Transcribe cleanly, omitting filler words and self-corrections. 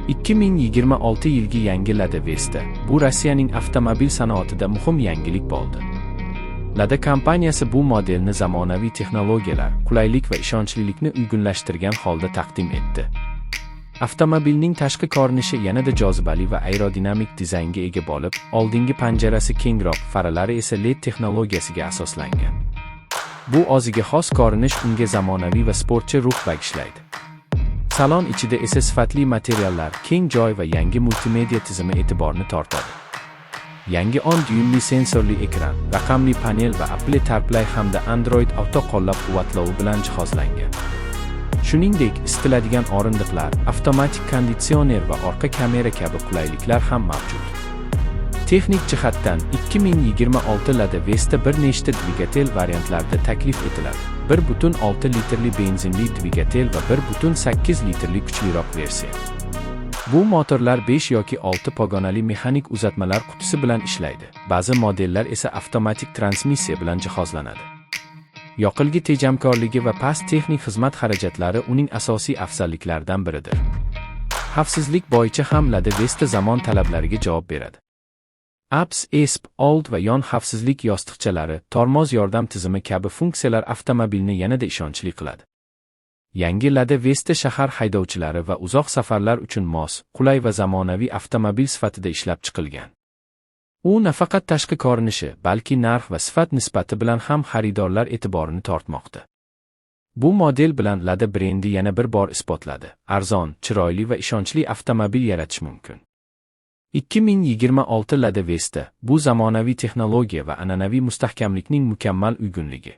2026 yilgi yangi Lada Vesta bu Rossiyaning avtomobil sanoatida muhim yangilik bo'ldi. Lada kompaniyasi bu modelni zamonaviy texnologiyalar, qulaylik va ishonchlilikni uyg'unlashtirgan holda taqdim etdi. Avtomobilning tashqi ko'rinishi yanada jozibali va aerodinamik dizaynga ega bo'lib, oldingi panjarasi kengroq, faralari esa LED texnologiyasiga asoslangan. Bu o'ziga xos ko'rinish unga zamonaviy va sportchi ruh bag'ishlaydi. Salon ichida esa sifatli materiallar, keng joy va yangi multimedia tizimi e'tiborni tortadi. Yangi 10 dyuymli sensorli ekran, raqamli panel va Apple CarPlay hamda Android Auto qo'llab-quvvatlovi bilan jihozlangan. Shuningdek, isitiladigan o'rindiqlar, avtomatik konditsioner va orqa kamera kabi qulayliklar ham mavjud. Texnik jihatdan 2026 Lada Vesta bir nechta dvigatel variantlarida taklif etiladi. 1.6 litrli benzinli dvigatel va 1.8 litrli kuchliroq versiya. Bu motorlar 5 yoki 6 pogonali mexanik uzatmalar qutisi bilan ishlaydi. Ba'zi modellar esa avtomatik transmissiya bilan jihozlanadi. Yoqilg'i tejamkorligi va past texnik xizmat xarajatlari uning asosiy afzalliklaridan biridir. Xavfsizlik bo'yicha ham Lada Vesta zamon talablariga javob beradi. ABS, ESP, old va yon xavfsizlik yostiqchalari, tormoz yordam tizimi kabi funksiyalar avtomobilni yanada ishonchli qiladi. Yangi Lada Vesta shahar haydovchilari va uzoq safarlar uchun mos, qulay va zamonaviy avtomobil sifatida ishlab chiqilgan. U nafaqat tashqi ko'rinishi, balki narx va sifat nisbati bilan ham xaridorlar e'tiborini tortmoqda. Bu model bilan Lada brendi yana bir bor isbotladi. Arzon, chiroyli va ishonchli avtomobil yaratish mumkin. 2026 Lada Vesta bu zamonaviy texnologiya va an'anaviy mustahkamlikning mukammal uyg'unligi.